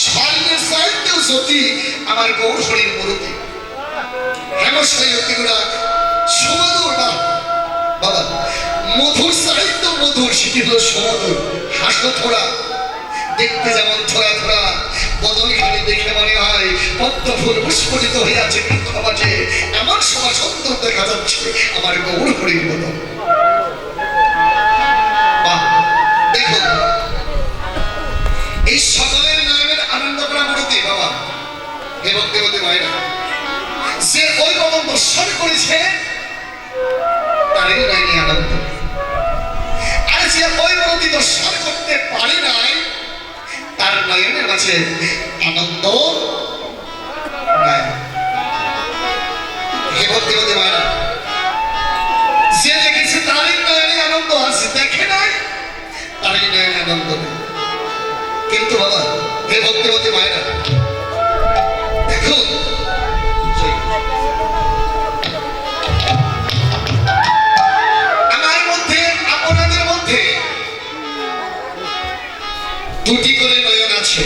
স্বর্ণের চাইতেও সতী আমার গৌর হরির মূর্তি। হেমশাই অতিগুলা সুমধুর না বাবা, মধুর চাইতেও মধুর, সেটি হলো সুমধুর। হাসো থোড়া, দেখতে যেমন থোড়া থোড়া, বদনখানি দেখে মনে হয় পদ্ম ফুল পুষ্পরিত হয়ে আছে বৃক্ষ মাঝে, এমন সময় সুন্দর দেখা যাচ্ছে আমার গৌর হরির বদন। দেখুন এই সকলের নয়নের আনন্দ করা মূর্তি বাবা এবং দেবতী মায়েরা, যে ওই বদন দর্শন করেছে তারই নয়নে আনন্দ। আর যে ওই মূর্তি দর্শন করতে পারে নাই তার নয়নের মাঝে আনন্দ নাই। হে ভক্তিবতী মায়েরা, যে দেখেছে তারই নয়নে আনন্দ আছে, দেখে নাই তারই নয়নে আনন্দ নেই। কিন্তু বাবা হে ভক্তিবতী মায়েরা, দেখুন আমার মধ্যে আপনাদের মধ্যে দুটি করে নয়ন আছে।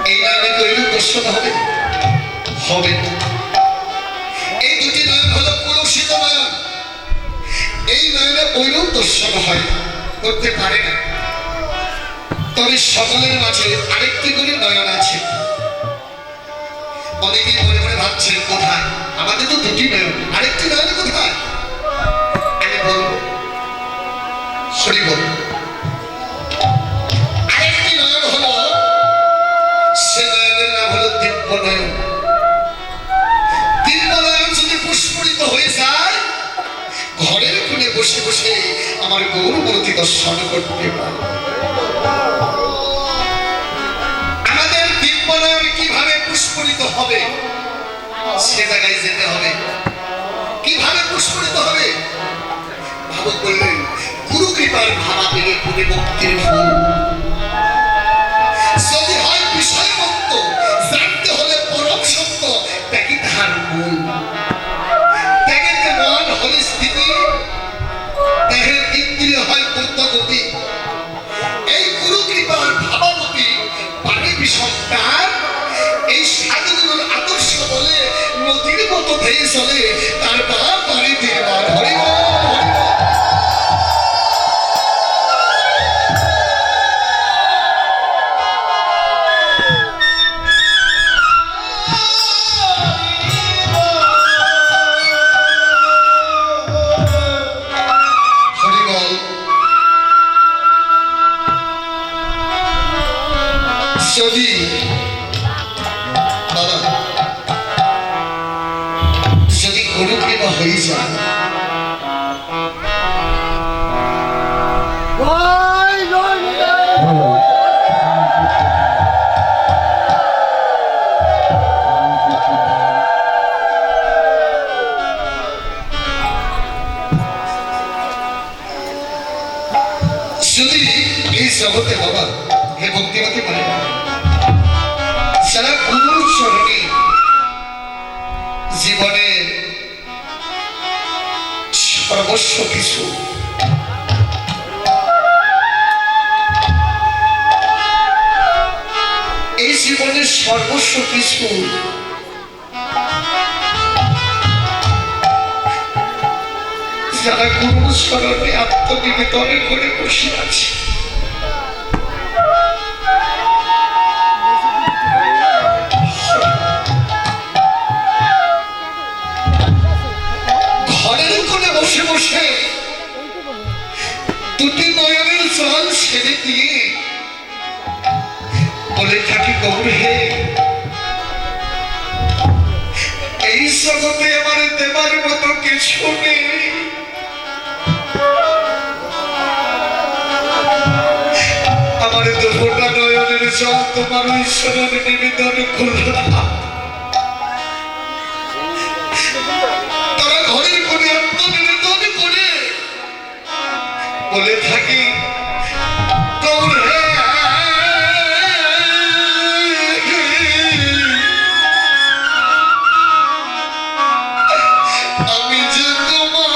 এই নয়নে তৈরি দর্শন হবে হবে না। এই দুটি নয়ন হলো কলুষিত নয়ন। এই নয়নে ঐরূপ দর্শন হয় করতে পারে না। তবে সকলের মাঝে আরেকটি করে নয়ন আছে। অনেকেই মনে মনে ভাবছেন কোথায়, আমাদের তো দুটি নয়ন, আরেকটি নয়ন কোথায়? আমি বলবো সরি বল, আরেকটি নয়ন হলো, সে নয়নের নাম হলো দিব্য নয়ন। দিব্য নয়ন যদি পুষ্পরিত হয়ে যায়, ঘরের কোণে বসে বসে আমার গৌর মূর্তি দর্শন করতে পারে। আমাদের দিব্য নয়ন কিভাবে পুষ্পরিত হবে সে জায়গায় যেতে হবে। কিভাবে পুষ্পরিত হবে? ভাবক বললেন গুরু কৃপার ভাবা পেলে ফুলে মুক্তির ফুল। যদি হয় বিষয় মুক্ত, জানতে হলে পরম সত্য, ত্যাগই তাহার মূল। ত্যাগের মন হলে স্থিতি, ত্যাগের ইন্দ্রিয় হয় পূর্ণগতি। এই গুরু কৃপার ভাবামতি পানি বিষমটার এই সাধুগুলোর আদর্শ বলে নদীর মতো ধেয়ে চলে, তার পা পানি দিয়ে বার হরিব। যদি যদি গুরু কৃপা হয়ে যায়, যদি এই জগতে বাবা হে ভক্তিবতী মায়েরা, যারা গুরুর চরণে জীবনের সর্বস্ব কিছু, এই জীবনের সর্বস্ব কিছু যারা গুরুর চরণে আত্মনিবেদন করে বসে আছে, বসে বসে দুটি নয়নের জল ছেড়ে দিয়ে বলে থাকি গৌর হে, এই জগতে আমার দেবার মতো কিছু নেই। আমার দুটা নয়নের জল তোমার ঈশ্বরের নিবেদন করলাম। বলে থাকি গৌর হে, আমি যে তোমার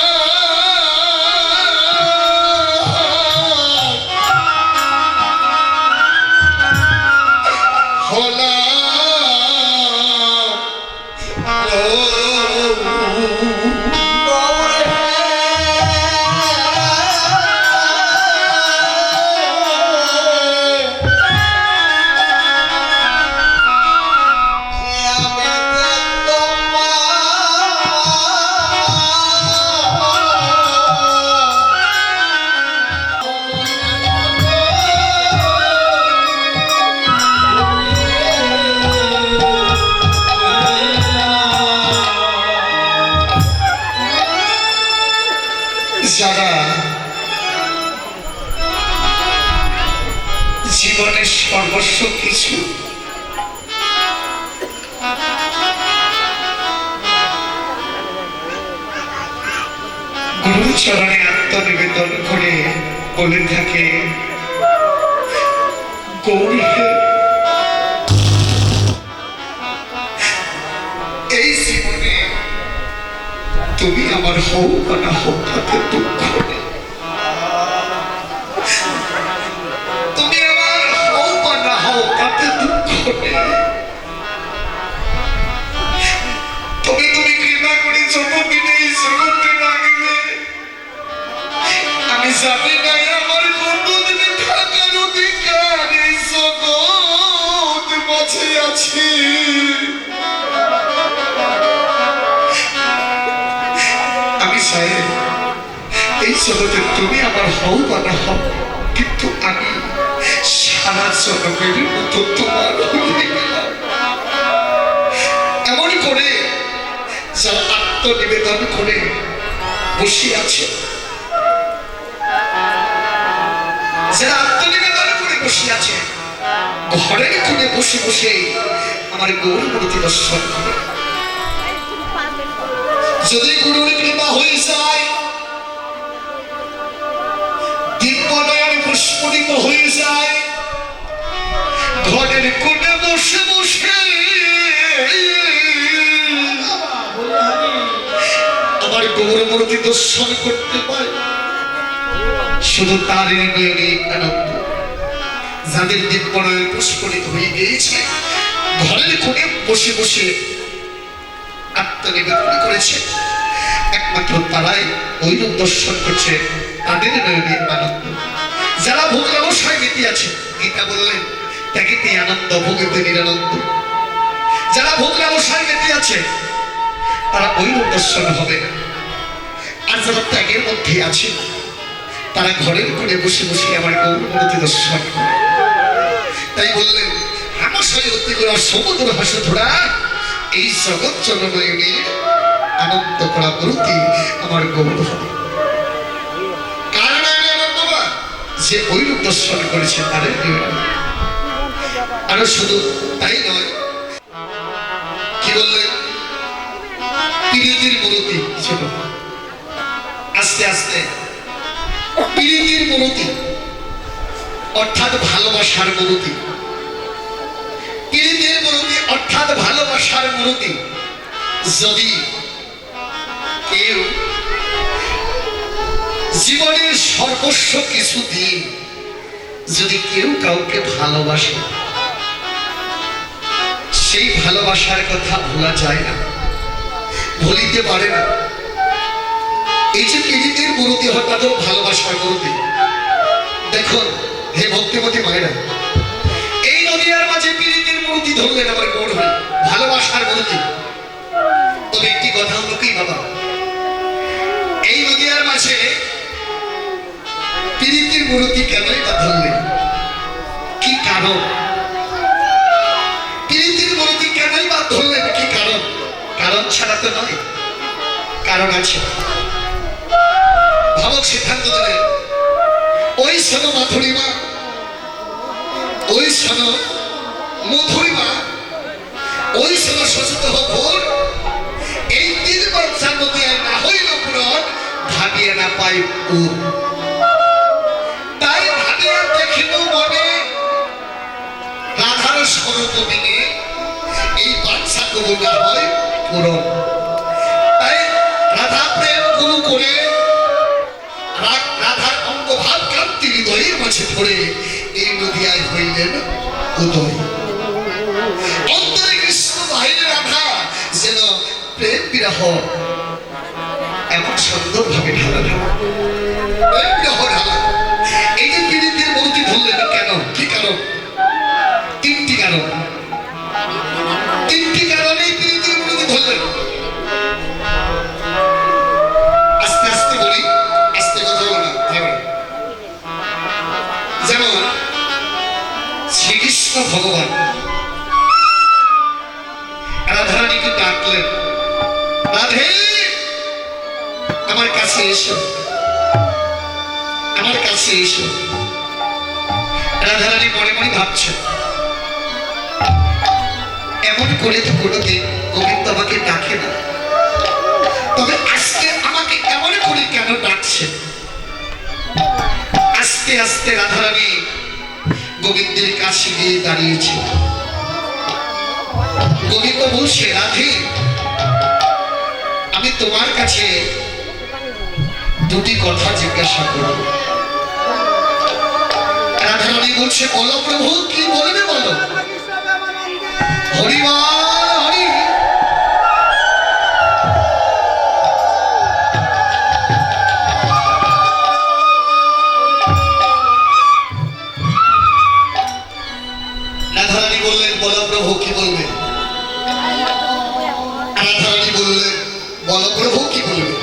জীবনের সর্বস্ব কিছু গুরুর চরণে আত্মনিবেদন করে বলে থাকে, গৌরী এই জীবনে তুমি আমার হও বা না হও তাতে দুঃখ নেই, তুমি আমার হও বা না হও তাতে দুঃখ নেই, তবে তুমি কৃপা করে যতদিন এই জগতে রাখবে আমি জানি না আমার কতদিন থাকার অধিকার এই জগৎ মাঝে আছে। আমি চাই এই জগতে তুমি আমার হও বা না হও, কিন্তু আমি সারা জগতের মতো তোমার হয়ে গেলাম। এমন করে যারা আত্মনিবেদন করে বসে আছে, যারা আত্মনিবেদন করে বসে আছে, ঘরের কোণে বসে বসে আমার গৌর মূর্তি দর্শন করে। যদি গুরুর কৃপা হয়ে যায়, দিব্যনয়ন পুষ্পরিত হয়ে যায়, ঘরের কোণে বসে বসে আমার গৌর মূর্তি দর্শন করতে পারে, শুধু তার নয়নে আনন্দ। যাদের দিব্যনয়ন পুষ্পরিত হয়ে গিয়েছে, ঘরের কোণে বসে বসে আত্মনিবেদন করেছে, একমাত্র তারাই ওই রূপ দর্শন করছে, তাদের নয়নে আনন্দ। যারা ভোগ ব্যবসায় মেতে আছে, গীতা বললেন ত্যাগেতে আনন্দ ভোগেতে নিরানন্দ। যারা ভোগ ব্যবসায় মেতে আছে তারা ওই রূপ দর্শন হবে না। আর যারা ত্যাগের মধ্যে আছে তারা ঘরের কোণে বসে বসে আমার গৌর মূর্তি দর্শন করে। তাই বললেন আমার সঙ্গে অতি করা সমুদ্র হাসে ধরা এই জগৎ জননয়নে আনন্দ করা মূর্তি আমার গৌর হবে। কার নয়নে আনন্দ বা যে ওই রূপ দর্শন করেছে তাদের নয়নে। আরো শুধু তাই নয়, কি বললেন প্রীতির মূর্তি ছিল, আস্তে আস্তে প্রীতির মূর্তি অর্থাৎ ভালোবাসার মূর্তি, প্রীতির মূর্তি অর্থাৎ ভালোবাসার মূর্তি। যদি কেউ জীবনের সর্বস্ব কিছু দিন যদি কেউ কাউকে ভালোবাসে, সেই ভালোবাসার কথা ভোলা যায় না, ভুলিতে পারে না। এই যে প্রীতির মূর্তি হঠাৎ ভালোবাসার মূর্তি। দেখুন হে ভক্তিমতী মায়েরা, এই নদিয়ার মাঝে প্রীতির মূর্তি ধরলেন আমার গৌর হয়ে, ভালোবাসার মূর্তি। তবে একটি কথা হলো কি বাবা, এই নদিয়ার মাঝে প্রীতির মূর্তি কেনই বা ধরলেন, কি কারণ? প্রীতির মূর্তি কেনই বা ধরলেন, কি কারণ? কারণ ছাড়া তো নয়, কারণ আছে। ভাবক সিদ্ধান্ত দিলেন ওই শোনো মাধুরীমা, ওই শোনো মধুরীমা, ওই শোনো সচেত ভোর, এই তিন বাচ্চার মধ্যে না হইল পূরণ, ভাবিয়ে না পাই উর। তাই ভাবিয়া দেখিল মনে রাধার স্বরূপ দিনে এই বাচ্চা কবু না হয় পূরণ। তাই রাধা প্রেম গুরু করে রাধার অঙ্গভাব কান্তি হৃদয়ের মাঝে ধরে এই নদিয়ায় হইলেন উদয়। অন্তরে কৃষ্ণ বাহিরে রাধা যেন প্রেম বিরহ এমন সুন্দর ভাবে ঢালা ঢালা, প্রেম বিরহ ঢালা। এই যে প্রীতির মূর্তি ধরলেন কেন, কি কারণ? তিনটি কারণ, তিনটি কারণে প্রীতির মূর্তি ধরলেন। আস্তে আস্তে বলি, আস্তে কথা বলো না। যেমন শ্রীকৃষ্ণ ভগবান রাধারানীকে ডাকলেন, রাধে আমার কাছে এসো, আমার কাছে এসো। রাধারানী মনে এমনই ভাবছেন। এমন করে তো কোনোদিন গোবিন্দ আমাকে ডাকে না, তবে আজকে আমাকে এমন করে কেন ডাকছে? আস্তে আস্তে রাধারানী গোবিন্দের কাছে গিয়ে দাঁড়িয়েছে। গোবিন্দ বলছে, রাধে, আমি তোমার কাছে দুটি কথা জিজ্ঞাসা করব। রাধারানী বলছে, বলো প্রভু, কি বলবে বলো। হরিবল হরি। রাধারানী বললেন, বলো প্রভু, কি বলবে। রাধারানী বললেন, বলো প্রভু, কি বলবে।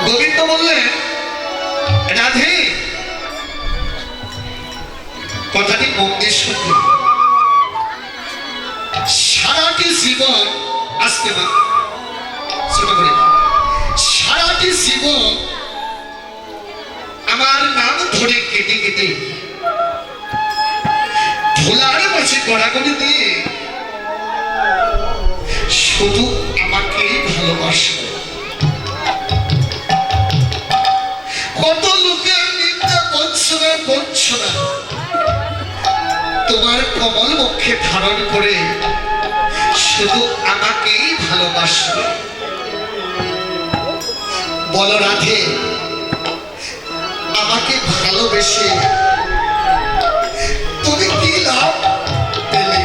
গোবিন্দ বললেন, রাধে, কথাটি মন দিয়ে শুনবে। সারাটি জীবন, আসতে না, সারাটি জীবন আমার নাম ধরে কেটে কেটে ধুলার মাঝে গড়াগড়ি দিয়ে শুধু আমাকেই ভালোবাসবে। কত লোকের নিন্দা বঞ্চনা তোমার কমল বক্ষে ধারণ করে শুধু আমাকেই ভালোবাসবে। বলো রাধে, আমাকে ভালোবেসে তুমি কি লাভ পেলে?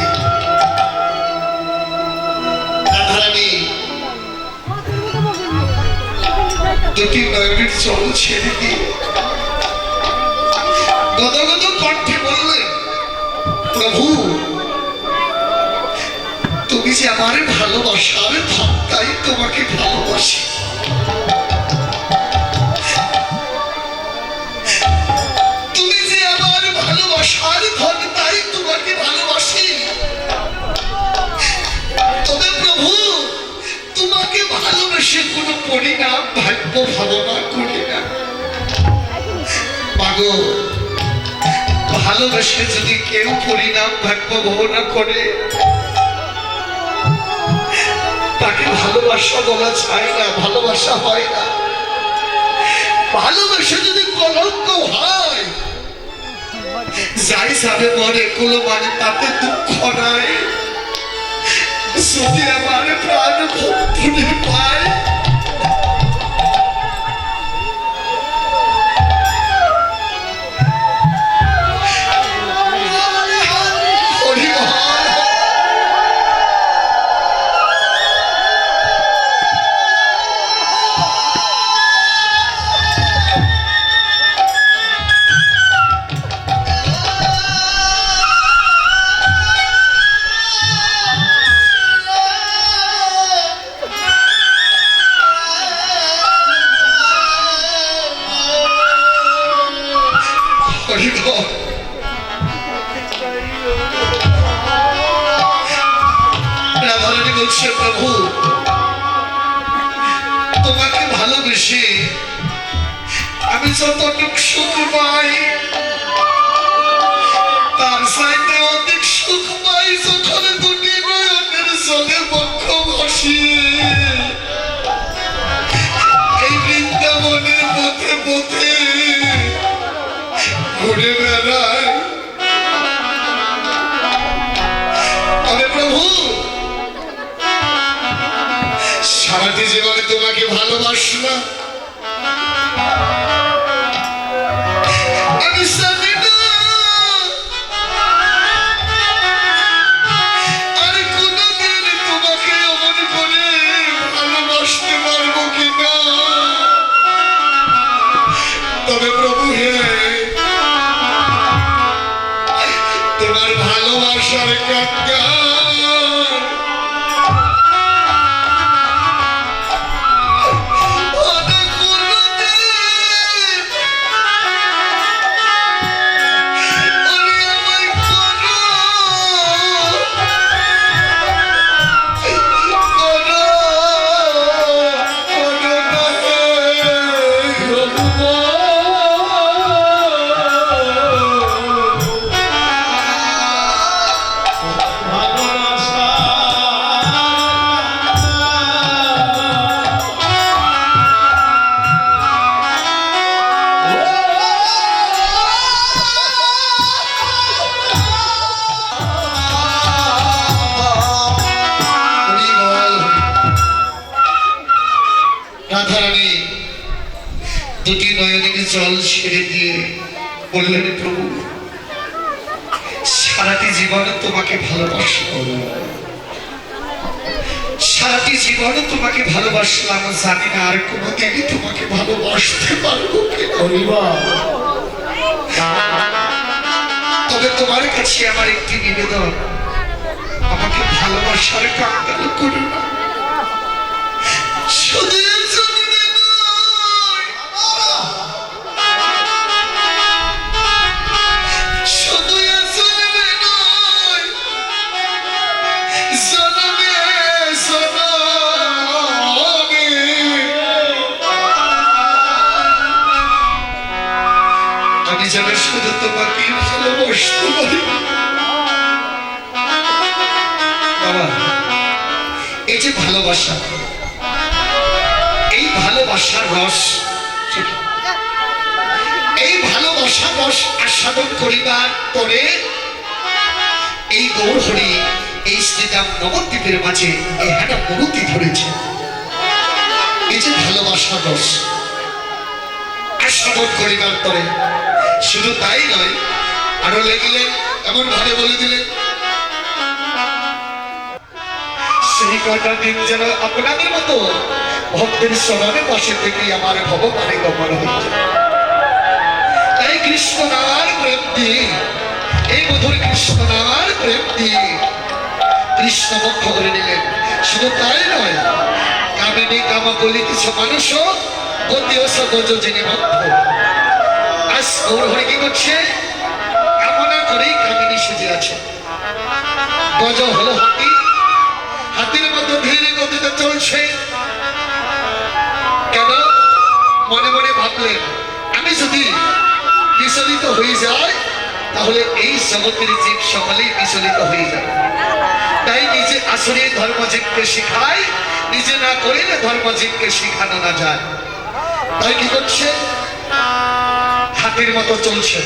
রাধারানী দুটি নয়নের জল ছেড়ে দিয়ে গদগদ কণ্ঠে বললেন, প্রভু, তুমি যে আমার ভালোবাসার ধন, তাই তোমাকে ভালোবাসি। তুমি যে আমার ভালোবাসার ধন, তাই তোমাকে ভালোবাসি। তবে প্রভু, তোমাকে ভালোবেসে কোনো পরিণাম ভাগ্য ভাবনা করি না। মাগো, ভালোবেসে যদি কেউ পরিণাম ভাগ্য ভাবনা করে, তাকে ভালোবাসা বলা যায় না, ভালোবাসা হয় না। ভালোবেসে যদি কলঙ্ক হয়, যাই যাবে মরে কোনো মানে তাতে দুঃখ নাই। যদি আমার প্রাণ ভক্তি পায়, রাধারানী বলছে, প্রভু, তোমাকে ভালোবেসে আমি যতটুক সুখ পাই, তার চাইতে অধিক সুখ পাই যখন দুটি নয়নের জলে বক্ষ ভাসিয়ে এই বৃন্দাবনের পথে পথে ঘুরে বেড়ায়। তবে প্রভু, সারাটি জীবনে তোমাকে ভালোবাসলাম, আমি জানি না আর কোনদিন তোমাকে এমন করে ভালোবাসতে পারবো কিনা। তবে প্রভু হে, তোমার ভালোবাসার কাঙ্গাল দুটি নয়নের জল ছেড়ে দিয়ে বললেন, প্রভু সারাটি জীবন তোমাকে ভালোবাসবো, সারাটি জীবন তোমাকে ভালোবাসলাম, জানি না আর কোনোদিনই তোমাকে ভালোবাসতে পারবো কিনা। তবে তোমার কাছে আমার একটি নিবেদন, আমাকে ভালোবাসার কাঙ্গাল করো না। শুধু আমি যেন শুধু তোমাকে ভালোবাসতে পারি। বাবা, এই যে ভালোবাসা, এই ভালোবাসার রস, এই ভালোবাসার রস আস্বাদন করিবার পরে এই গৌরহরি এই শ্রীরাম নবদ্বীপের মাঝে একটা মূর্তি ধরেছে। এই যে ভালোবাসার রস আস্বাদন করিবার পরে শুধু তাই নয়, আরো লেগিলেন, এমন ভাবে বলে দিলেন, সেই কটা দিন যেন আপনাদের মতো ভক্তের স্মরণে পাশে থেকে আমার ভগবানে গমন হচ্ছে। তাই কৃষ্ণ নামার প্রেম দিয়ে, এই মধুর কৃষ্ণ নামার প্রেম দিয়ে কৃষ্ণ মুখ্য করে নিলেন। শুধু তাই নয়, কামিনী কামা বলি কিছু মানুষও গতীয় সগজ যিনি মধ্য। আজ গৌরহরি কি করছে? কামনা করেই কামিনী সেজে আছে। গজ হলো হাতি, হাতির মতো ধীরে গতিতে চলছে। কেন? মনে মনে ভাবলেন, আমি যদি বিচলিত হয়ে যায় তাহলে এই জগতের জীব সকলেই বিচলিত হয়ে যাবে। তাই নিজে আসলে ধর্মজীবকে শিখায়, নিজে না করিলে ধর্মজীবকে শিখানো না যায়। তাই কি করছে? হাতির মতো চলছে।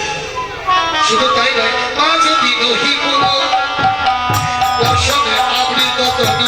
শুধু তাই নয়, মা যদি নহি কোনো দর্শনে আবৃত তনু,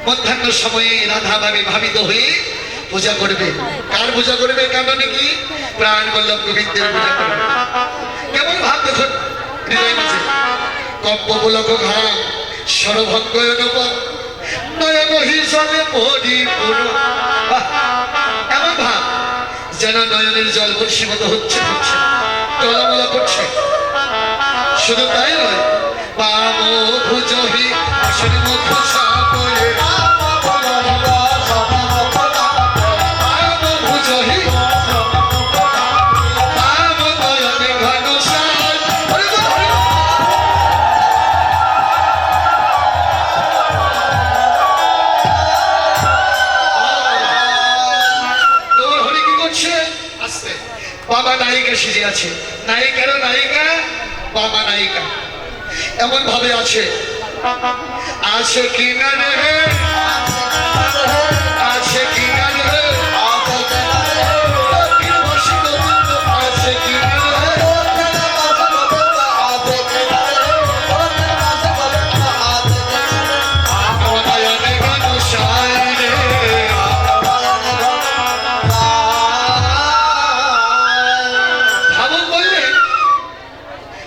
মধ্যাহ্ন সময়ে রাধা ভাবে ভাবিত হয়ে পূজা করবে। কার পূজা করবে? কারণে কি? প্রাণ বল্লভ গোবিন্দের পূজা করবে। কেমন ভাব দেখুন হৃদয় মাঝে। কব্য পুলক ঘাম সরভঙ্গ নয়ন হিসাবে পরিপূর্ণ। এমন ভাব যেন নয়নের জল বর্ষীভূত হচ্ছে, হচ্ছে টলমল করছে। শুধু তাই নয়, পাম ভুজহি আসন মুখ সাবলে, বাবা নায়িকা সেজে আছে। নায়িকারও নায়িকা, বাবা নায়িকা এমন ভাবে আছে। আছে কিনারে, আছে কিনারে, আছে কিনারে,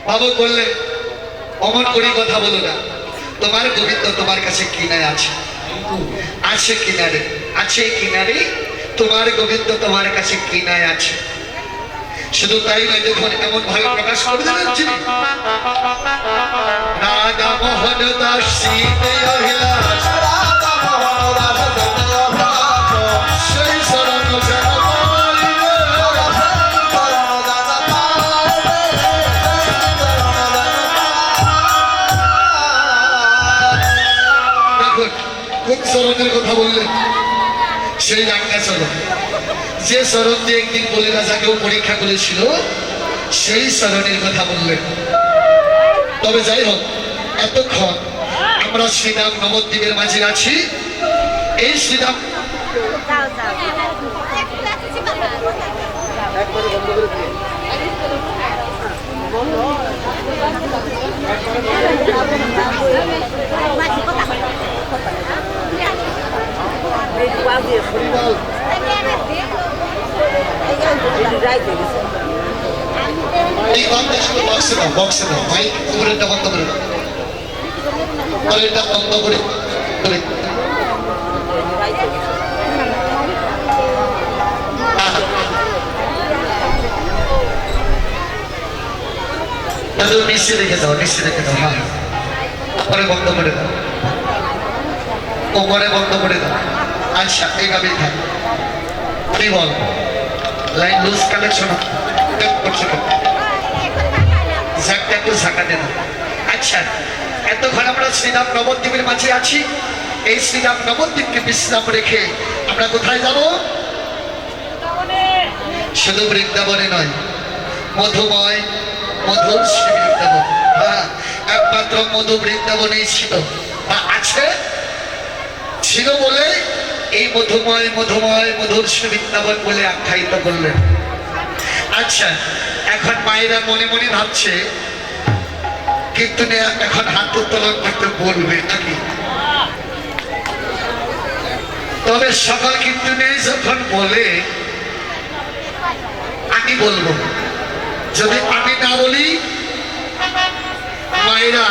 ভাবক বললেন, অমন করে কথা বলো না, তোমার গোবিন্দ তোমার কাছে কিনারে আছে। আছে কিনারে, আছে কিনারে, তোমার গোবিন্দ তোমার কাছে কিনায় আছে। শুধু তাই নয়, দেখুন এমন ভাবে প্রকাশ করে দিলেন যিনি রাধা মোহন দাস সেই শরণ কোন চরণের কথা বললেন? সেই রাঙ্গা চরণ, যে শরণ দিয়ে একদিন বলে রাজাকেও পরীক্ষা করেছিল সেই শরণের কথা বললেন। তবে যাই হোক, এতক্ষণ আমরা শ্রীরাম নবদ্বীপের মাঝে আছি। এই শ্রীরাম এই বান্ধব বক্সে দাও, বক্সে দাও, মাইক উপরেরটা বন্ধ করে দাও, পরেরটা বন্ধ করে করে নিশ্চয় রেখে দাও, নিশ্চয় রেখে দাও। হ্যাঁ, পরে বন্ধ করে দাও, ও পরে বন্ধ করে দাও। আচ্ছা, এইভাবে থাক। তুই বল, লাইন লুজ কানেকশন করছো কেন? ঝাঁকটা একটু ঝাঁকাতে দাও। আচ্ছা, এতক্ষণ আমরা শ্রীরাম নবদ্বীপের মাঝে আছি। এই শ্রীরাম নবদ্বীপকে বিশ্রাম রেখে আমরা কোথায় যাব? শুধু বৃন্দাবনে নয়, মধুময় মধুর শ্রী বৃন্দাবন। হ্যাঁ, একমাত্র মধু বৃন্দাবনেই ছিল বা আছে, ছিল বলে এই মধুময় মধুময় মধুর শ্রী বৃন্দাবন বলে আখ্যায়িত করলেন। আচ্ছা, এখন মায়েরা মনে মনে ভাবছে কীর্তনে এখন হাত উত্তোলন করতে বলবে নাকি? তবে সকল কীর্তনে যখন বলে আমি বলবো, যদি আমি না বলি মায়েরা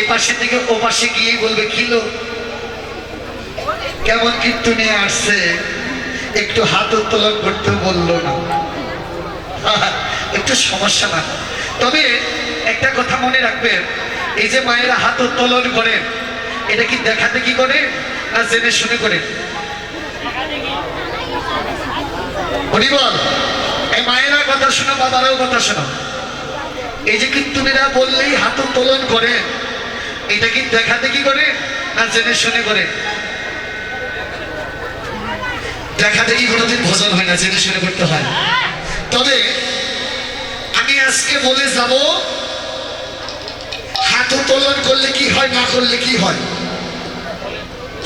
এপাশে থেকে ওপাশে গিয়ে বলবে কিলো কেমন কীর্তনে আসছে, একটু হাত উত্তোলন করতে বললো না। একটু সমস্যা না। তবে একটা কথা মনে রাখবেন, এই যে মায়েরা হাত উত্তোলন করেন, এটা কি দেখা দেখি করে না জেনে শুনে করে? হরিবল, এই মায়েরা কথা শোনো, বাবারাও কথা শোনো। এই যে কীর্তনীরা বললেই হাত উত্তোলন করে, এটা কি দেখা দেখি করে না জেনে শুনে করে? দেখা দেখি কোনোদিন ভজন হয় না, জেনে শুনে করতে হয়। তবে আমি আজকে বলে যাব হাত উত্তোলন করলে কি হয়, না করলে কি হয়।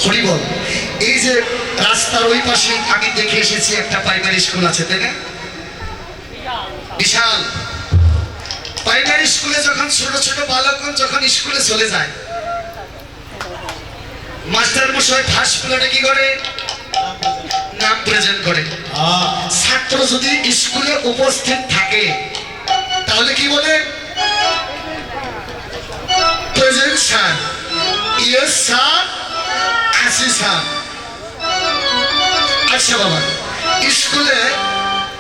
হরিবল, এই যে রাস্তার ওই পাশে আমি দেখে এসেছি একটা প্রাইমারি স্কুল আছে, তাই না? বিশাল প্রাইমারি স্কুলে যখন ছোট ছোট বালকগণ যখন স্কুলে চলে যায়, মাস্টার মশাই ফার্স্ট পিরিয়ডে কি করে? নাম প্রেজেন্ট করে। ছাত্র যদি স্কুলে উপস্থিত থাকে তাহলে কি বলে? প্রেজেন্ট স্যার, ইয়েস স্যার, আসি স্যার। আচ্ছা বাবা, স্কুলে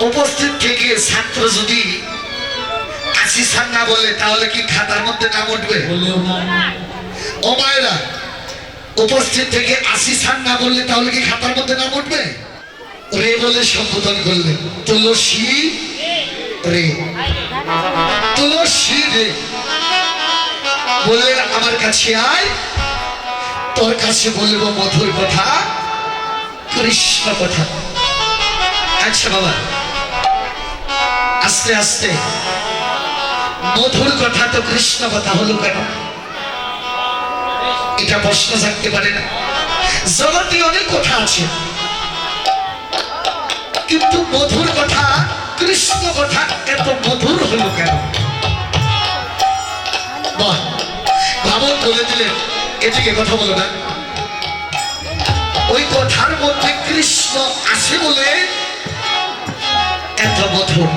উপস্থিত থেকে ছাত্র যদি আসি স্যার না বলে তাহলে কি খাতার মধ্যে নাম উঠবে? ও মায়েরা, উপস্থিত থেকে আসি স্যার না বললে তাহলে কি খাতার মধ্যে নাম উঠবে? রে বলে সম্বোধন করলে, তুলসী রে, তুলসী রে বললেন আমার কাছে আয়, তোর কাছে বলবো মধুর কথা, কৃষ্ণ কথা। আচ্ছা বাবা, আস্তে আস্তে মধুর কথা তো কৃষ্ণ কথা হলো কেন? এটা প্রশ্ন থাকতে পারে না? জগতে অনেক কথা আছে, কিন্তু মধুর কথা, কৃষ্ণ কথা এত মধুর হলো কেন? বাহ, ভাবন বলে দিলেন, এদিকে কথা বলো না। ওই কথার মধ্যে কৃষ্ণ আছে বলে এত মধুর,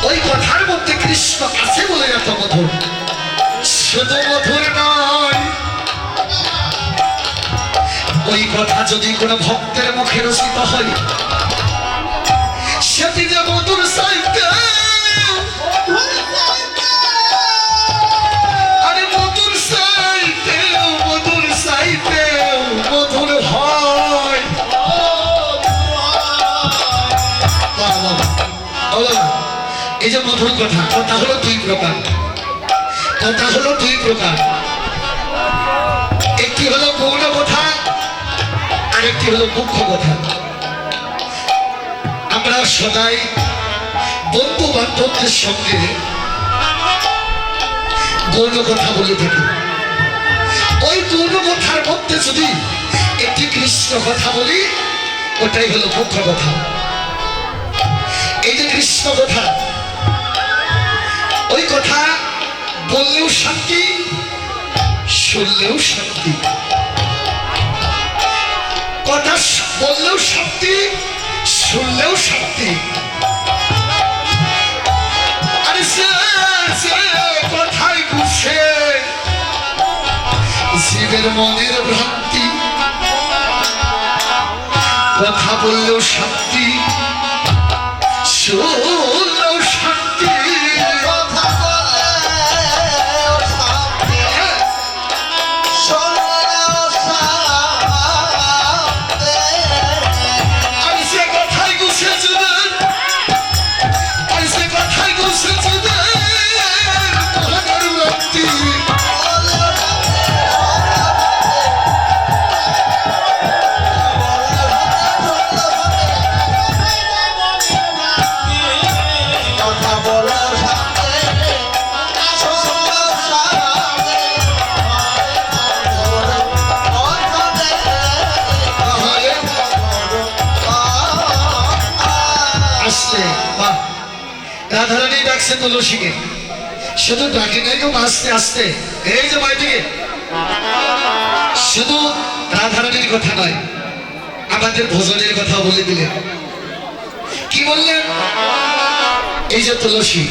ওই কথার মধ্যে কৃষ্ণ আছে বলে এত মধুর। শুধু মধুর নয়, ওই কথা যদি কোনো ভক্তের মুখে রচিত হয় সেটি যে মধুর সাইতে, আরে মধুর সাইতে, মধুর সাইতে মধুর হয়। এই যে মধুর কথা, কথা হলো দুই প্রকার, কথা হলো দুই প্রকার। একটি হলো গৌণ কথা, আরেকটি হলো মুখ্য কথা। আমরা সদাই বন্ধু বান্ধবদের সঙ্গে গৌণ কথা বলে থাকি। ওই গৌণ কথার মধ্যে যদি একটি কৃষ্ণ কথা বলি, ওটাই হলো মুখ্য কথা। এই যে কৃষ্ণ কথা, ওই কথা বললেও শান্তি, শুনলেও শান্তি। কথা বললেও শান্তি, শুনলেও শান্তি। আরে কথাই বুঝে জীবের মনের ভ্রান্তি। কথা বললেও শান্তি, শুনলেও শান্তি। কথা বললেও শান্তি, শুনলেও শান্তি। আমি সে কথাই গুছে চুদেন, আমি সে কথাই গুছে চুদেন মনের ভ্রান্তি। কথা বললেও শান্তি, শুনলেও শান্তি। আসতে বাহ, রাধারানী ডাকছে তুলসীকে। শুধু ডাকে নাই তো, আস্তে আস্তে। এই যে বাইদিকে শুধু রাধারানীর কথা নয়, আমাদের ভোজনের কথা বলে দিলেন। কি বললেন? এই যে তুলসী,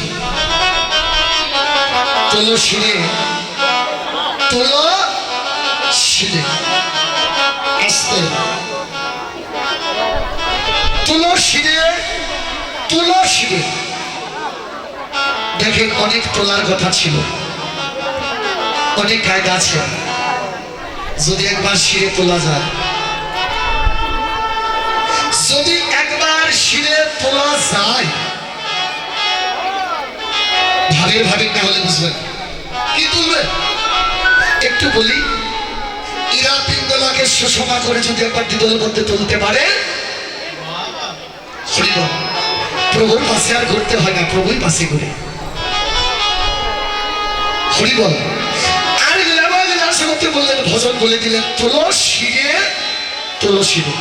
তুলসী রে তুলসী রে, আস্তে। তুলসী রে তুলসী রে। দেখেন, অনেক তোলার কথা ছিল, অনেক কায়দা আছে। যদি একবার শিরে তোলা যায়, যদি একবার শিরে তোলা যায়, ভাবের ভাবের না হলে বুঝবেন কি তুলবেন। একটু বলি, ইরা পিঙ্গলাকে সুষমা করে যদি একবার দ্বিদল মধ্যে তুলতে পারে, হরিবল, প্রভুর পাশে আর ঘুরতে হয় না, প্রভুই পাশে ঘুরে। হরিবল। আর লীলার সাথে বললেন, ভজন বলে দিলেন, তুলসী রে তুলসী রে।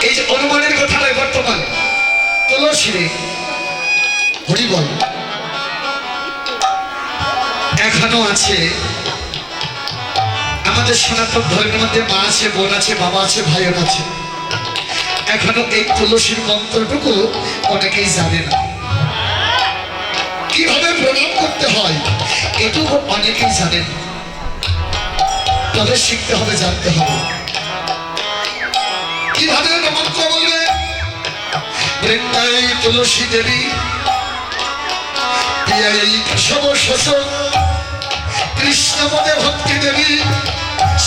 এই যে অনুমানের কথা নয়, বর্তমান তুলসী রে। হরিবল। এখনো আছে আমাদের সনাতন ধর্মের মধ্যে, মা আছে, বোন আছে, বাবা আছে, ভাইয়ের আছে। এখনো এই তুলসীর মন্ত্রটুকু অনেকেই জানে না, কিভাবে প্রণাম করতে হয় এটুকু অনেকেই জানেন। তবে শিখতে হবে, জানতে হবে কিভাবে মন্ত্র বলবে। বৃন্দাই তুলসী দেবী প্রিয়াই কেশব শোষণ, কৃষ্ণ পদে ভক্তি দেবী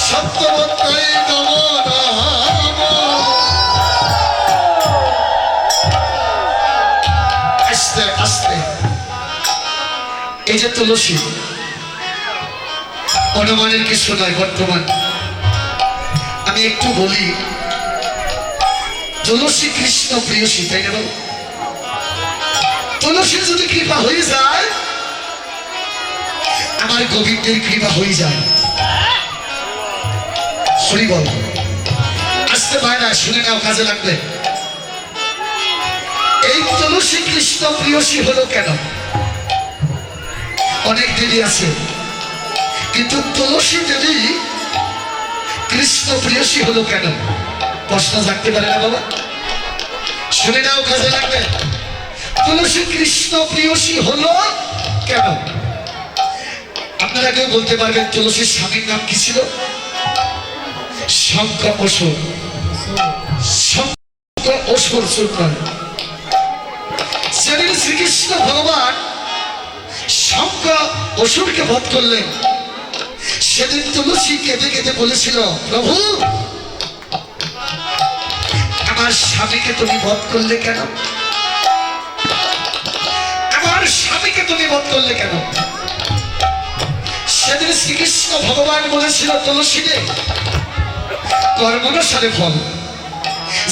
সত্যবত্তাই নম নম। আস্তে আস্তে। এই যে তুলসী, অনুমানের কিছু নয়, বর্তমান। আমি একটু বলি, তুলসী কৃষ্ণ প্রিয়সী, তাই না বাবু? তুলসীর যদি কৃপা হয়ে যায়, আমার গোবিন্দের কৃপা হয়ে যায়। হরি বল। আসতে পায় না, শুনে নাও, কাজে লাগবে। এই তুলসী কৃষ্ণ প্রিয়সী হলো কেন? অনেক দেবী আছে, কিন্তু তুলসী দেবী কৃষ্ণ প্রিয়সী হলো কেন? প্রশ্ন জাগতে পারে না বাবা? শুনে নাও, কাজে লাগবে। তুলসী কৃষ্ণ প্রিয়সী হলো কেন? আপনারা কেউ বলতে পারবেন তুলসীর স্বামীর নাম কি ছিল? শঙ্খ অসুর। শঙ্খ অসুর সুলতান। সেদিন শ্রীকৃষ্ণ ভগবান শঙ্খ অসুরকে বধ করলেন। সেদিন তুলসী কেঁদে কেঁদে বলেছিল, প্রভু আমার স্বামীকে তুমি বধ করলে কেন? আমার স্বামীকে তুমি বধ করলে কেন? সেদিন শ্রীকৃষ্ণ ভগবান বলেছিল, তুলসী রে, কর্মানুসারে ফল।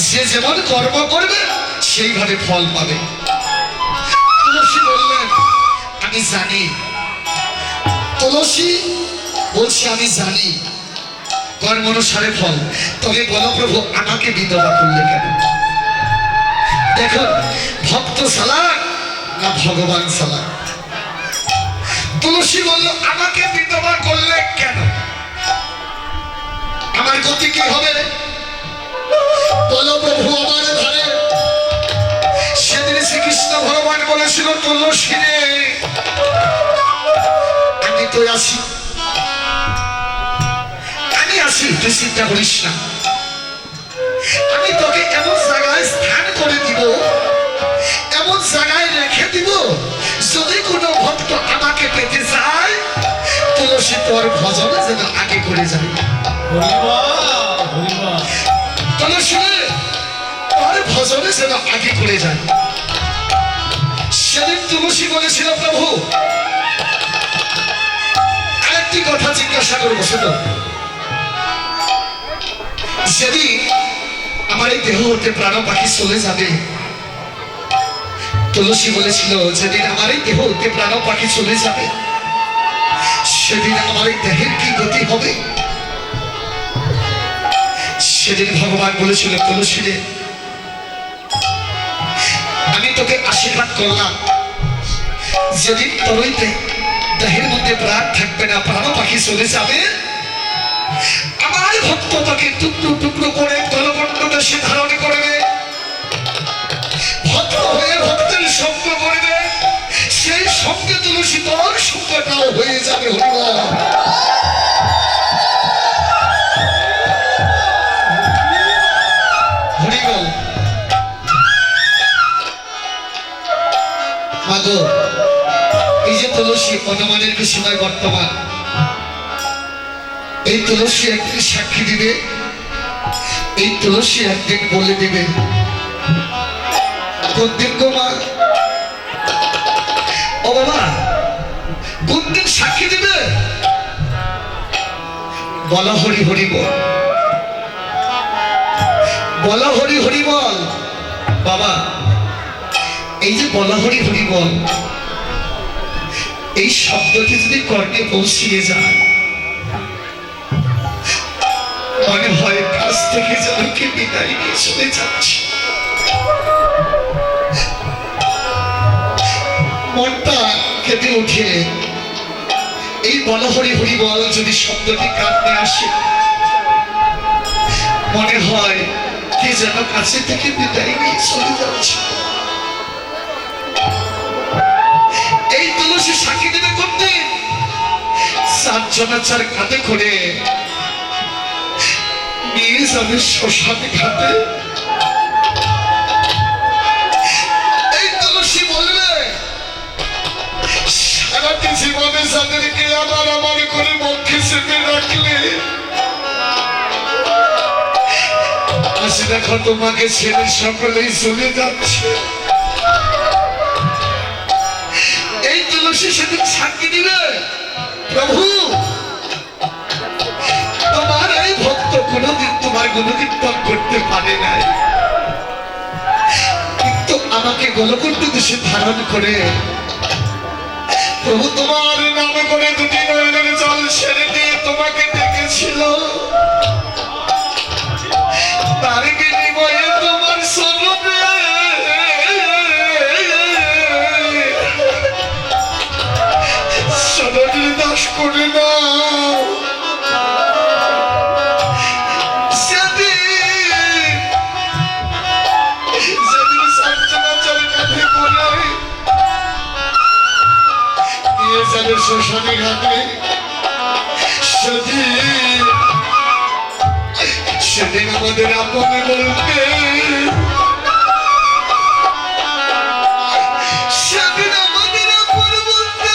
যে যেমন কর্ম করবে সেইভাবে ফল পাবে। তুলসী বললেন আমি জানি, তুলসী বলছে আমি জানি কর্ম অনুসারে ফল, তবে বলো প্রভু আমাকে বিধবা করলে কেন? দেখুন ভক্ত চালাক না ভগবান চালাক। তুলসী বলল আমাকে বিধবা করলে কেন, আমার গতি কি হবে? বলো প্রভু আমার ধারে সেদিন শ্রীকৃষ্ণ ভগবান বলেছিল তুলসী রে আমি তো আছি, আমি আছি, তুই চিন্তা করিস না। আমি তোকে এমন জায়গায় স্থান করে দিব, এমন জায়গায় রেখে দিব, যদি কোনো ভক্ত আমাকে পেতে চায় তুলসী তোর ভজন যেন আগে করে যায়। তুলসী তোর ভজনে যেন আগে করে যায়। সেদিন তুলসী বলেছিল প্রভু আরেকটি কথা জিজ্ঞাসা করবো শুধু, যেদিন আমার এই দেহ হতে প্রাণ পাখি চলে যাবে, তুলসী বলেছিল যেদিন আমার এই দেহ হতে প্রাণ পাখি চলে যাবে সেদিন আমার এই দেহের কি গতি হবে? সেদিন ভগবান বলেছিল তুলসী রে আমি তোকে আশীর্বাদ করলাম, যেদিন তোর দেহের মধ্যে প্রাণ থাকবে না, প্রাণ পাখি চলে যাবে, আমার ভক্ত তোকে টুকরো টুকরো করে গলকণ্ড দেশে ধারণ করবে, ভক্ত হয়ে ভক্তের সঙ্গ করবে, সেই সঙ্গে তুলসী তোর সঙ্গটাও হয়ে যাবে। হরিবল হরিবল। মাগো এই যে তুলসী অনুমানের বিষয় বর্তমান, এই তুলসী একদিন সাক্ষী দিবে, এই তুলসী একদিন বলে দিবে কোন দিন গো মা, ও বাবা কোন দিন সাক্ষী দিবে? বলা হরি হরি বল, বলা হরি হরি বল। বাবা এই যে বলা হরি হরি বল, এই শব্দটি যদি কর্ণে পৌঁছিয়ে যায় মনে হয় কাছ থেকে যেন কে বিদায় নিয়ে চলে যাচ্ছে, মনটা কেঁপে ওঠে। এই বলা হরি হরি বল যদি শব্দটি কানে আসে মনে হয় কে যেন কাছে থেকে বিদায় নিয়ে চলে যাচ্ছে। এই তুলসী সাক্ষী দেবে করতে চার কাঁধে করে নিয়ে যাবে শ্মশান ঘাটে। এই তুলসী বলবে সারাটি জীবনে যাদেরকে আমার আমার করে মুখে চেপে রাখলে আজ দেখো তোমাকে ছেড়ে সকলেই চলে যাচ্ছে। এই তুলসী সেদিন সাক্ষী দিবে প্রভু তোমার এই ভক্ত কোনদিন তোমার গুণকীর্তন করতে পারে নাই, কিন্তু আমাকে গলকণ্ড দেশে ধারণ করে প্রভু তোমার নাম করে দুটি নয়নের জল ছেড়ে দিয়ে তোমাকে ডেকেছিল, তার বিনিময়ে তোমার স্বরূপে সদনের দাস করে নাও। শ্মশানে ঘাটে সেদিন আমাদের আপনে বলতে, সেদিন আমাদের আপন বলতে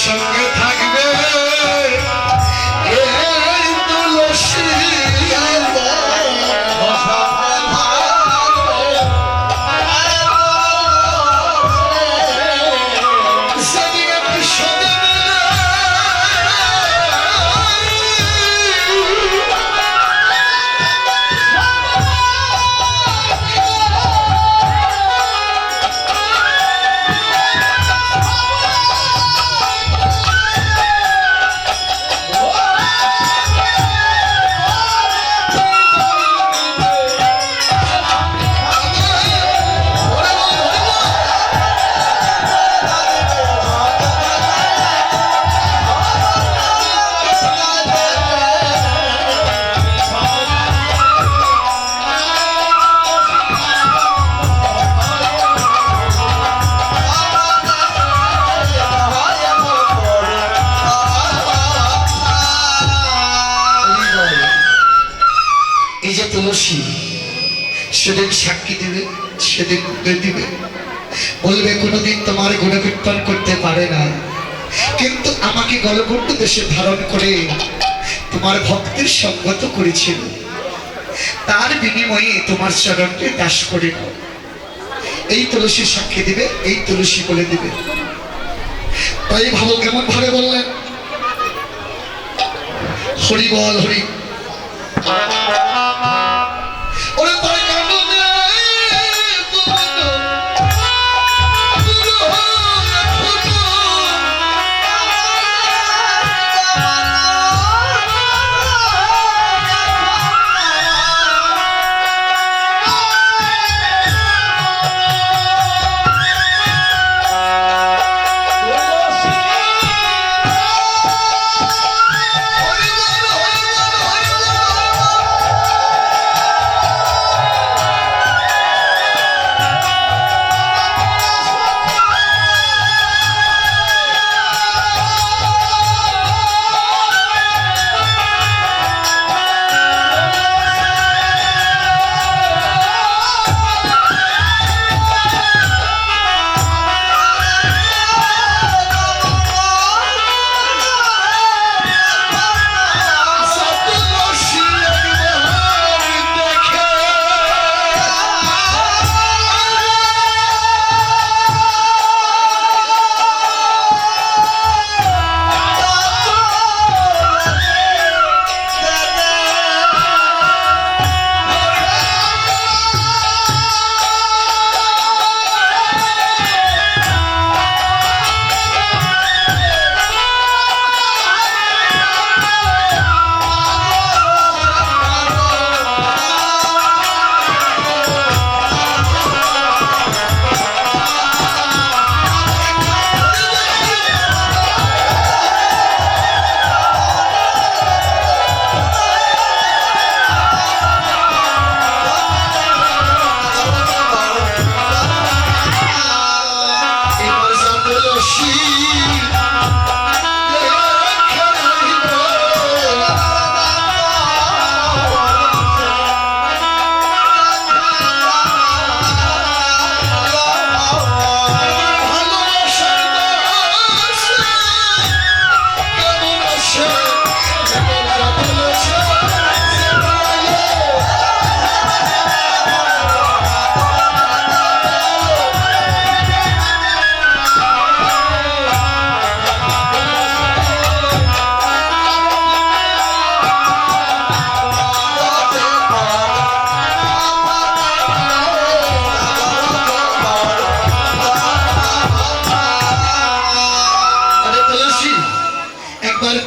সঙ্গে থাকবে এই তুলসী সেদিকে বিশ্বদেব এই যে তুলসী সেদিন সাক্ষী দেবে, সেদিন উত্তর দিবে, বলবে কোনোদিন তোমার গুণকীর্তন করতে পারে না, কিন্তু আমাকে গলকণ্ঠ দেশে ধারণ করে তোমার ভক্তের সঙ্গত করেছিল, তার বিনিময়ে তোমার চরণকে দাস করে নাও। এই তুলসী সাক্ষী দিবে, এই তুলসী বলে দিবে। তাই ভাবো কেমন ভাবে বললেন, হরি বল হরি। ওরে তার কারণে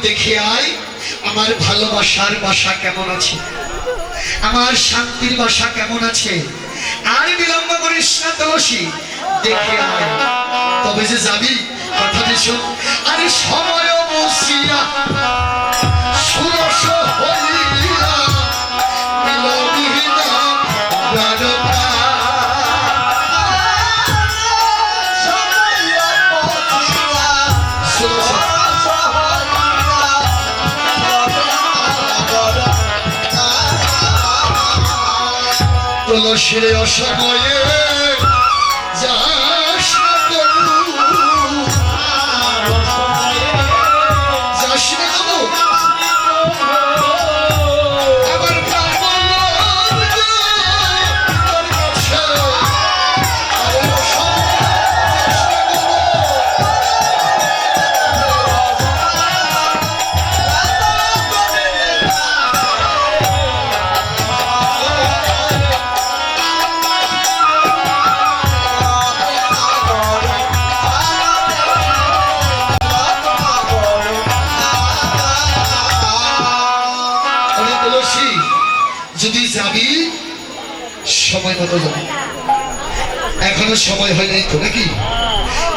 দেখে আয় আমার ভালোবাসার বাসা কেমন আছে, আমার শান্তির বাসা কেমন আছে। আর বিলম্ব করিস না তুলসী, দেখে আয়। তবে যে যাবি কথা দিছ, আরে সময় বসিয়া সুরস হইয়া মিলবিহীন প্রাণটা। তুলসীর অসময়ে যাস না তবু, যাস না তবু আমার প্রাণ বলল তোর কাছে, আরে অসময়ে যদি যাবি সময় মতো যাবি। এখনো সময় হয় নাই তো নাকি,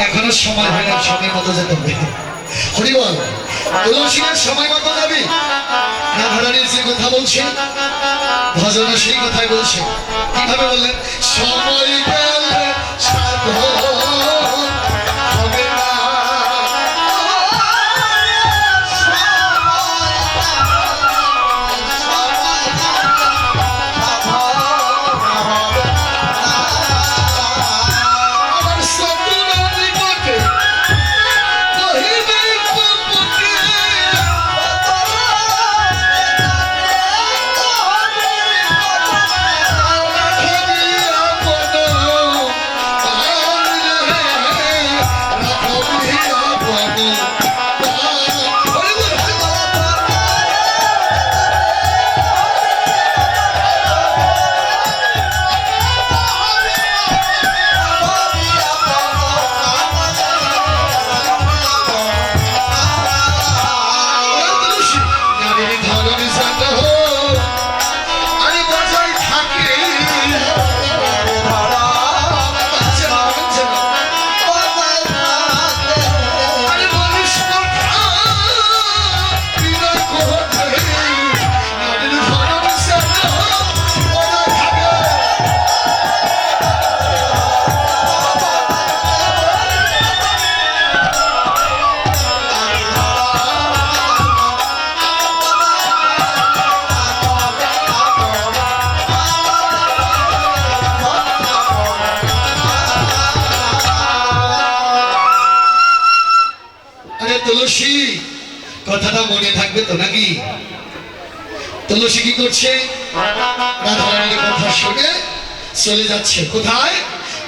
এখনো সময় হয় না, সময় মতো যেতে হবে। হরি বল। তুলসীর সময় মতো যাবি। রাধারানীর যে কথা বলছে ভজনা সেই কথাই বলছে। কিভাবে বললেন, সময় গেলে সাধন হবে না। থাকবে তো নাকি? তুলসী কি করছে? রাধারানীর কথা শুনে চলে যাচ্ছে কোথায়?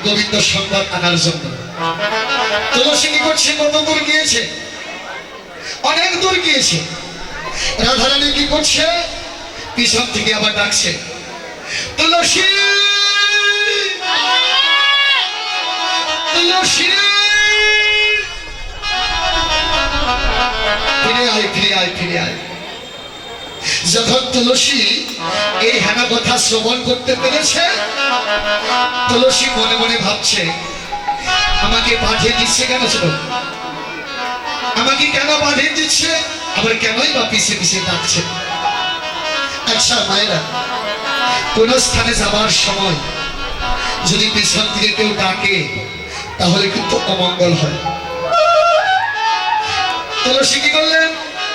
গোবিন্দ সংবাদ আনার জন্য। তুলসী কি করছে? কত দূর গিয়েছে, অনেক দূর গিয়েছে। রাধারানী কি করছে? পিছন থেকে আবার ডাকছে, তুলসী তুলসী, ফিরে আয় ফিরে আয় ফিরে আয়। যখন তুলসী এই হেনা কথা শ্রবণ করতে পেরেছে, তুলসী মনে মনে ভাবছে, আমাকে পাঠিয়ে দিচ্ছে কেন? ছিল আমাকে কেন পাঠিয়ে দিচ্ছে? আবার কেনই বা পিছিয়ে পিছিয়ে ডাকছে? আচ্ছা মায়েরা, কোন স্থানে যাবার সময় যদি পিছন থেকে কেউ ডাকে তাহলে কিন্তু অমঙ্গল হয়। তুলসী কি করলেন?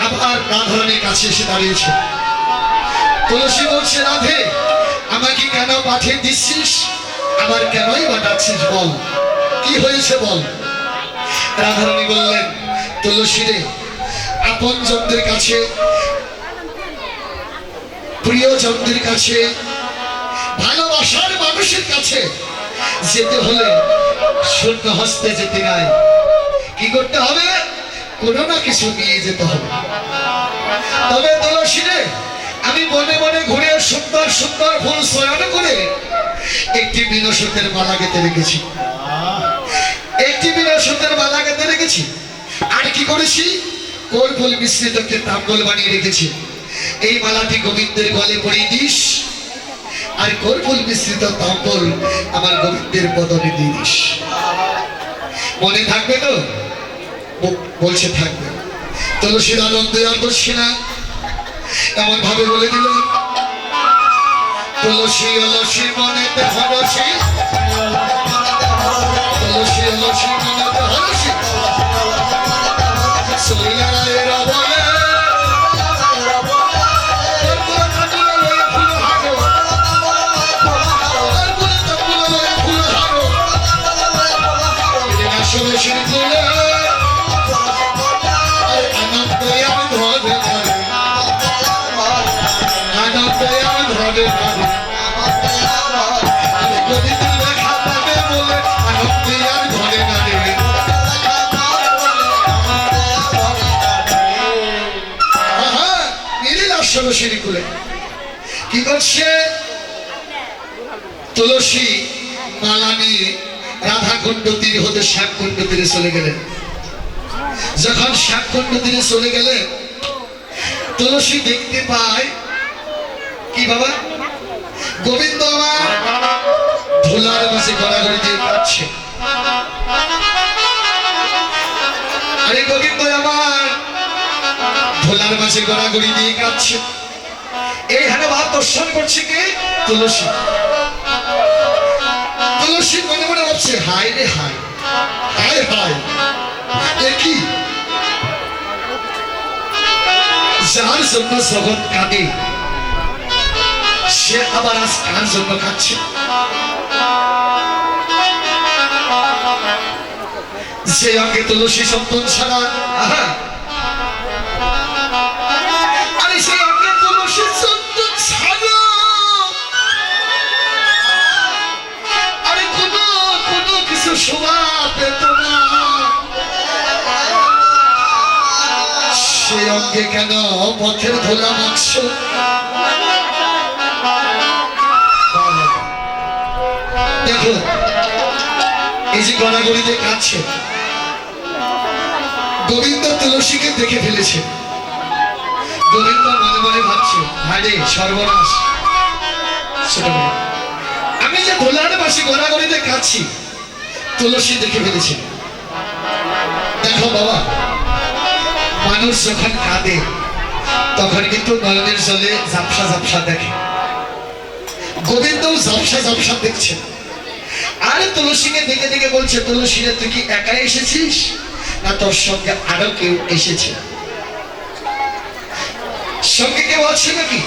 আবার রাধারানীর কাছে এসে দাঁড়িয়েছে। তুলসী বলছে, রাধে আমাকে কেন পাঠিয়ে দিচ্ছিস? আবার কেনই বা ডাকছিস? বল, কি হয়েছে বল। রাধারানী বললেন, তুলসী রে, আপন জনদের কাছে, প্রিয় জনদের কাছে, ভালোবাসার মানুষের কাছে যেতে হলে শূন্য হস্তে যেতে নাই। কি করতে হবে? কোনো না কিছু নিয়ে যেতে হবে। তবে তুলসী রে, আমি মনে মনে ঘুরে সুন্দর সুন্দর ফুল চয়ন করে একটি বিনসতের মালা গেঁথে রেখেছি, একটি বিনসতের মালা গেঁথে রেখেছি। আর কি করেছি? কর্পূর মিশ্রিত একটি তাম্বল বানিয়ে রেখেছি। এই মালাটি গোবিন্দের গলে পরিয়ে দিস, আর কর্পূর মিশ্রিত তাম্বল আমার গোবিন্দের বদনে দিয়ে দিস। মনে থাকবে তো? বলছে থাকবে। তুলসীর আনন্দে আর বসছে না, এমন ভাবে বলে দিল, তুলসী অলসী মনেতে হরসী, তুলসী অলসী মনেতে হরসী, সরিয়ারায়ের বলে কি করছে? তুলসী মালা নিয়ে রাধাকুণ্ড তীর হতে শ্যামকুণ্ড তীরে চলে গেলেন। যখন শ্যামকুণ্ড তীরে চলে গেলেন, তুলসী দেখতে পায় কি বাবা, গোবিন্দ আমার ধুলার মাঝে গড়াগড়ি দিয়ে কাটছে। আরে গোবিন্দ আমার ধুলার মাঝে গড়াগড়ি দিয়ে কাটছে। এই হানে ভাব দর্শন করছে কে? তুলসী। তুলসী মনে মনে ভাবছে, হায় রে হায়, হায় হায়, এ কি? যার জন্য জগৎ কাঁদে সে আবার আজ কার জন্য কাঁদছে? যে আগে তুলসী সন্তান ছাড়া, আরে সে আগে তুলসী সন্তান ছাড়া আরে কোনো কিছু শোভা পেত না। সে অঙ্গে কেন পথের ধুলা মাখছ? দেখো এই যে গড়াগড়িতে কাঁদছে, গোবিন্দ তুলসীকে দেখে ফেলেছে। গোবিন্দ মনে মনে ভাবছে, আরে সর্বনাশ, আমি যে ধুলার বাসি গড়াগড়িতে কাঁদছি, তুলসী দেখে ফেলেছে। দেখো বাবা, মানুষ যখন কাঁদে তখন কিন্তু নয়নের জলে ঝাপসা ঝাপসা দেখে। গোবিন্দও ঝাপসা ঝাপসা দেখছে। আর তুলসীকে দেখে দেখে বলছে, তুলসী তুই কি একাই এসেছিস না তোর সঙ্গে আরো কেউ এসেছে? সঙ্গে কেউ আছে নাকি?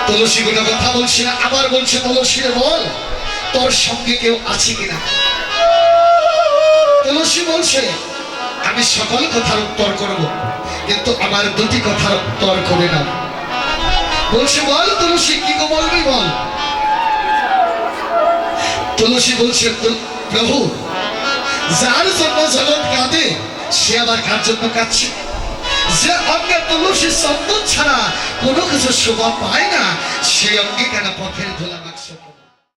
তুলসী কোনো কথা বলছে না, আবার বলছে, তুলসী বল তোর সঙ্গে কেউ আছে কিনা? তুলসী বলছে, আমি আমি সকল কথার উত্তর করব, কিন্তু আমার দুটি কথার উত্তর করে নাও। বলছে বল তুলসী, কি গো বলবি বল। তুলসী বলছে প্রভু, যার জন্য জগৎ কাঁদে সে আবার কার জন্য কাঁদছে? যে অঙ্গে তুলসী চন্দন ছাড়া কোনো কিছু শোভা পায় না, সেই অঙ্গে কেন পথের ধুলা